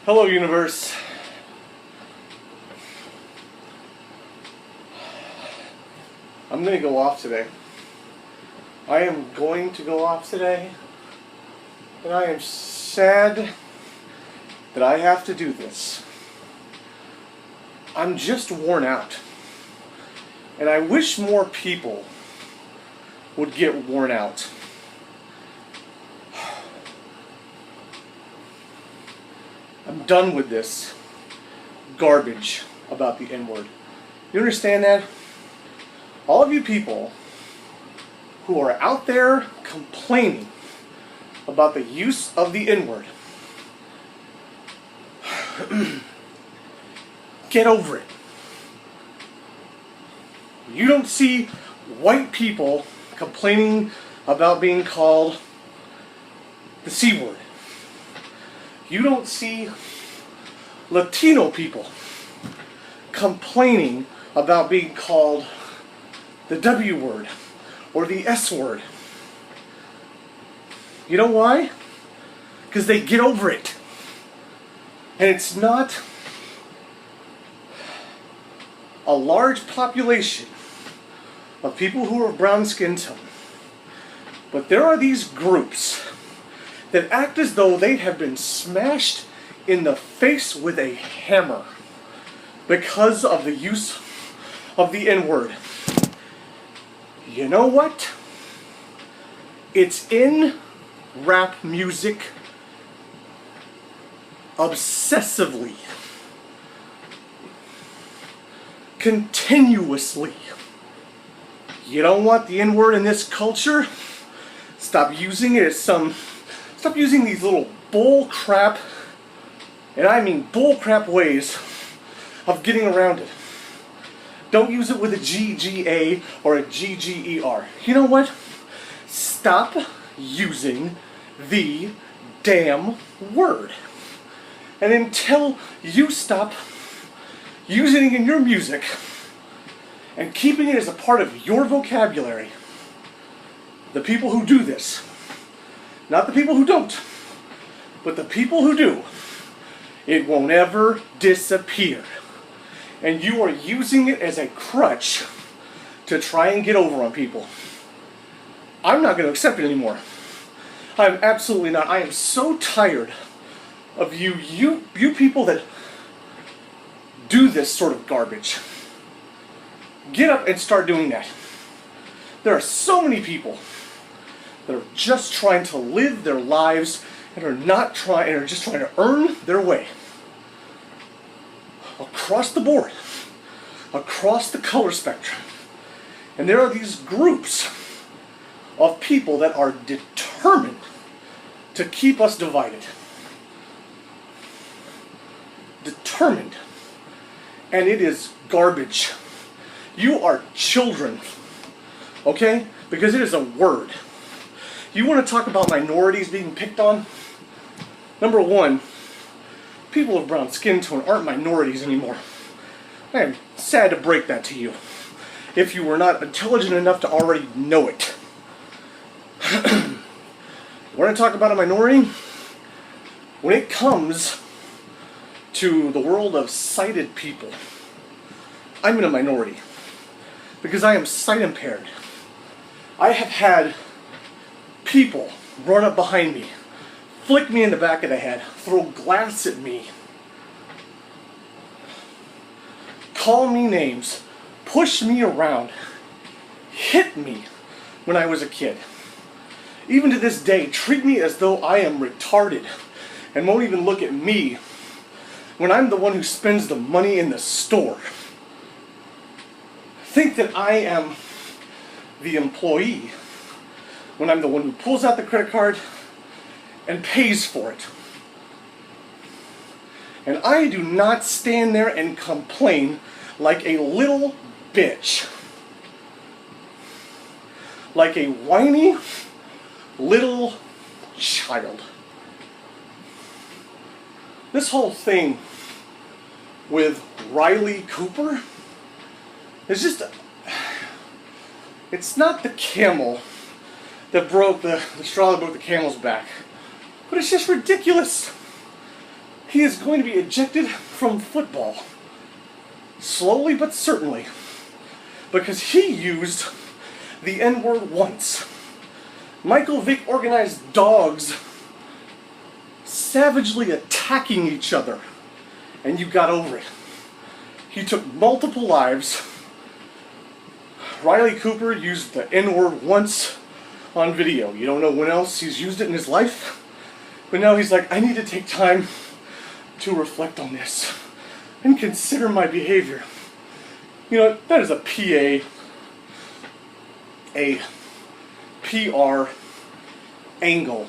Hello, universe. I'm going to go off today. I am going to go off today. And I am sad that I have to do this. I'm just worn out. And I wish more people would get worn out. I'm done with this garbage about the N-word. You understand that? All of you people who are out there complaining about the use of the N-word, get over it. You don't see white people complaining about being called the C-word. You don't see Latino people complaining about being called the W word or the S word. You know why? Because they get over it. And it's not a large population of people who are brown skin tone. But there are these groups that act as though they have been smashed in the face with a hammer because of the use of the N-word. You know what? It's in rap music obsessively, continuously. You don't want the N-word in this culture? Stop using it as Stop using these little bull crap, and I mean bull crap ways of getting around it. Don't use it with a GGA or a GGER. You know what? Stop using the damn word. And until you stop using it in your music and keeping it as a part of your vocabulary, the people who do this, not the people who don't, but the people who do, it won't ever disappear. And you are using it as a crutch to try and get over on people. I'm not going to accept it anymore. I'm absolutely not. I am so tired of you people that do this sort of garbage. Get up and start doing that. There are so many people that are just trying to live their lives and are just trying to earn their way. Across the board, across the color spectrum. And there are these groups of people that are determined to keep us divided. Determined. And it is garbage. You are children. Okay? Because it is a word. You want to talk about minorities being picked on? Number one, people of brown skin tone aren't minorities anymore. I am sad to break that to you, if you were not intelligent enough to already know it. You want to talk about a minority? When it comes to the world of sighted people, I'm in a minority because I am sight impaired. I have had people run up behind me, flick me in the back of the head, throw glass at me, call me names, push me around, hit me when I was a kid. Even to this day, treat me as though I am retarded and won't even look at me when I'm the one who spends the money in the store. Think that I am the employee when I'm the one who pulls out the credit card and pays for it. And I do not stand there and complain like a little bitch. Like a whiny little child. This whole thing with Riley Cooper is just it's not the camel that broke the straw that broke the camel's back. But it's just ridiculous. he is going to be ejected from football. Slowly but certainly. Because he used the N-word once. Michael Vick organized dogs savagely attacking each other, and you got over it. He took multiple lives. Riley Cooper used the N-word once on video. You don't know when else he's used it in his life, but now he's like, I need to take time to reflect on this and consider my behavior. You know, that is a PR angle.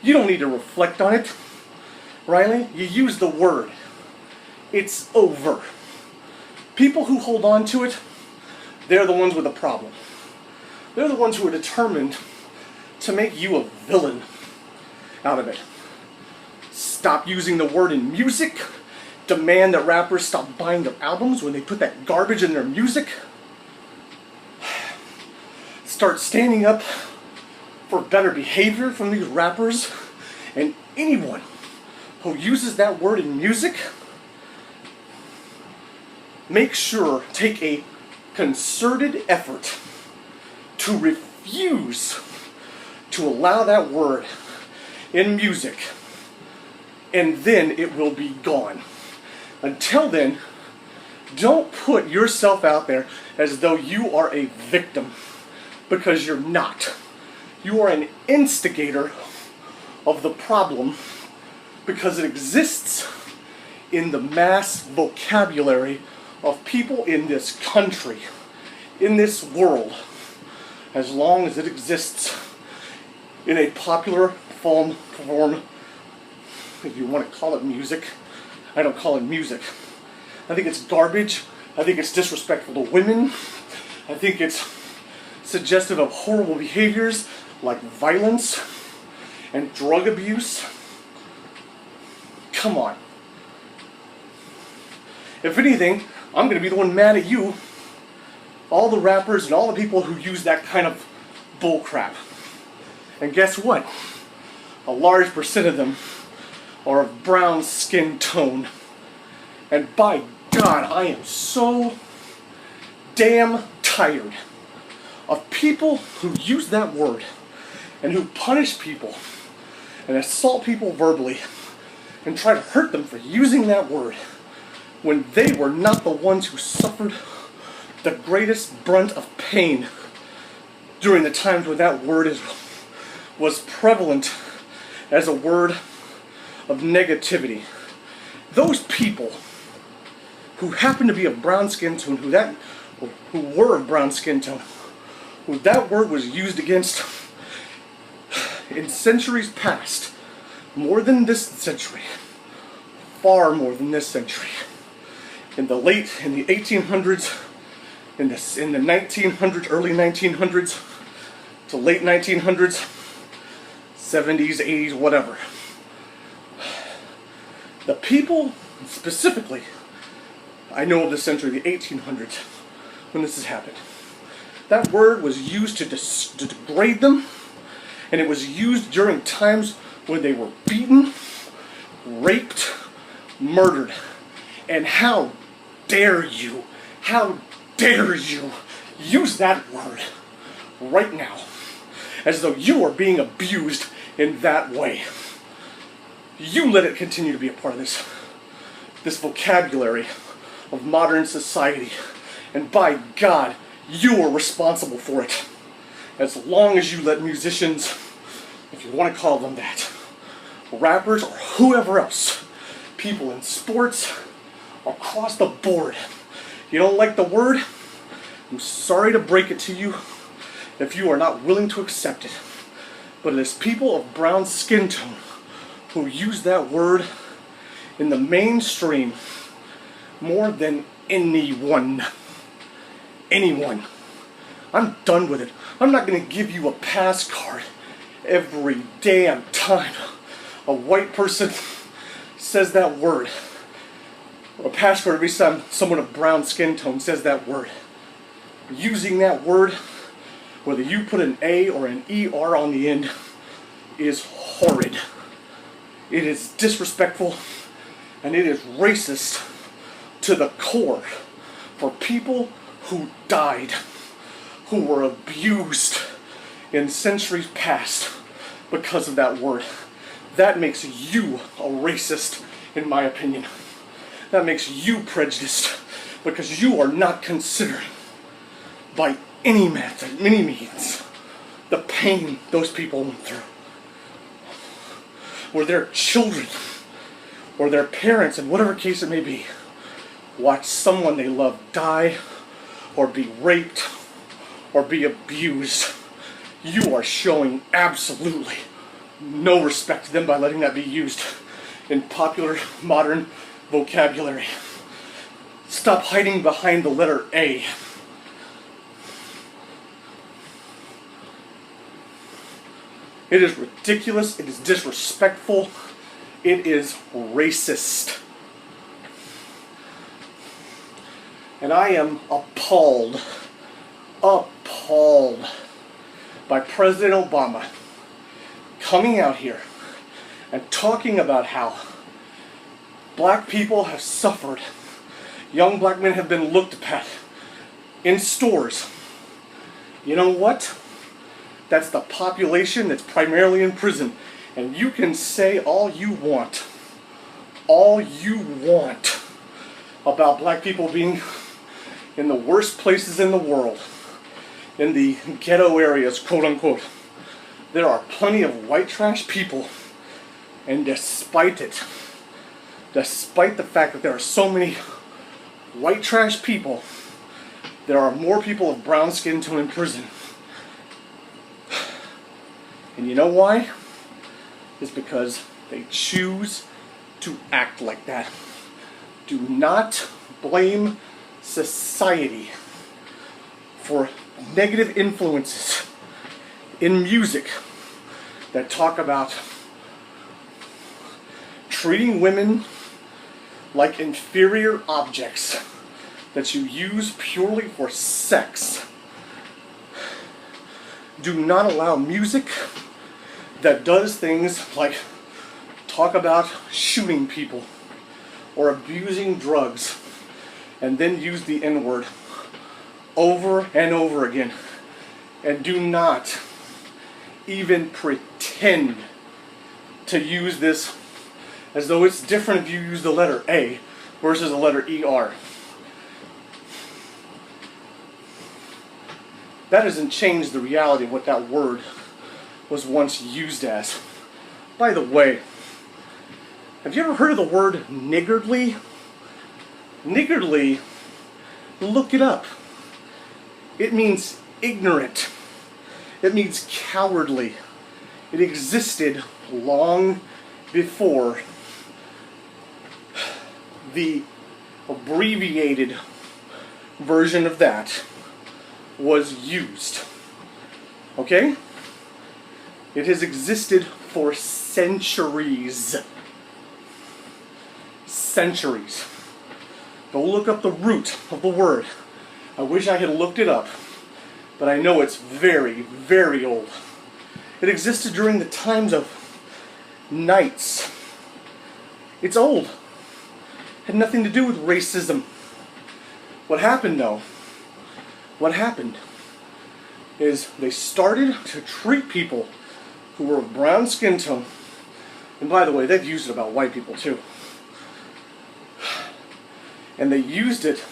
You don't need to reflect on it, Riley. You use the word. It's over. People who hold on to it, they're the ones with a problem. They're the ones who are determined to make you a villain out of it. Stop using the word in music. Demand that rappers stop buying their albums when they put that garbage in their music. Start standing up for better behavior from these rappers, and anyone who uses that word in music, make sure, take a concerted effort to refuse to allow that word in music, and then it will be gone. Until then, don't put yourself out there as though you are a victim, because you're not. You are an instigator of the problem because it exists in the mass vocabulary of people in this country, in this world, as long as it exists in a popular form, if you want to call it music. I don't call it music. I think it's garbage. I think it's disrespectful to women. I think it's suggestive of horrible behaviors like violence and drug abuse. Come on. If anything, I'm going to be the one mad at you. All the rappers and all the people who use that kind of bullcrap. And guess what? A large percent of them are of brown skin tone. And by God, I am so damn tired of people who use that word and who punish people and assault people verbally and try to hurt them for using that word when they were not the ones who suffered the greatest brunt of pain during the times when that word was prevalent as a word of negativity. Those people who happen to be of brown skin tone, who were of brown skin tone, who that word was used against in centuries past, more than this century, far more than this century, in the 1800s, in the 1900s, early 1900s to late 1900s, 70s, 80s, whatever. The people, specifically, I know of the century, the 1800s, when this has happened. That word was used to degrade them, and it was used during times when they were beaten, raped, murdered. And how dare you use that word right now as though you are being abused in that way. You let it continue to be a part of this vocabulary of modern society, and by God, you are responsible for it. As long as you let musicians, if you want to call them that, rappers or whoever else, people in sports, across the board, you don't like the word, I'm sorry to break it to you if you are not willing to accept it. But it is people of brown skin tone who use that word in the mainstream more than anyone. Anyone. I'm done with it. I'm not going to give you a pass card every damn time a white person says that word. Or a pass card every time someone of brown skin tone says that word. Using that word, whether you put an A or an ER on the end, is horrid. It is disrespectful and it is racist to the core for people who died, who were abused in centuries past because of that word. That makes you a racist, in my opinion. That makes you prejudiced because you are not considering by any method, any means, the pain those people went through. Where their children or their parents, in whatever case it may be, watch someone they love die or be raped or be abused. You are showing absolutely no respect to them by letting that be used in popular modern vocabulary. Stop hiding behind the letter A. It is ridiculous, it is disrespectful, it is racist. And I am appalled by President Obama coming out here and talking about how black people have suffered. Young black men have been looked at in stores. You know what? That's the population that's primarily in prison. And you can say all you want about black people being in the worst places in the world, in the ghetto areas, quote unquote. There are plenty of white trash people, and despite the fact that there are so many white trash people, there are more people of brown skin to in prison. And you know why? It's because they choose to act like that. Do not blame society for negative influences in music that talk about treating women like inferior objects that you use purely for sex. Do not allow music that does things like talk about shooting people or abusing drugs and then use the N-word over and over again. And do not even pretend to use this as though it's different if you use the letter A versus the letter ER. That doesn't change the reality of what that word was once used as. By the way, have you ever heard of the word niggardly? Niggardly, look it up. It means ignorant. It means cowardly. It existed long before the abbreviated version of that was used. Okay? It has existed for centuries. Centuries. Go look up the root of the word. I wish I had looked it up, but I know it's very, very old. It existed during the times of knights. It's old. Had nothing to do with racism. What happened though? What happened is they started to treat people who were of brown skin tone, and by the way, they've used it about white people too, and they used it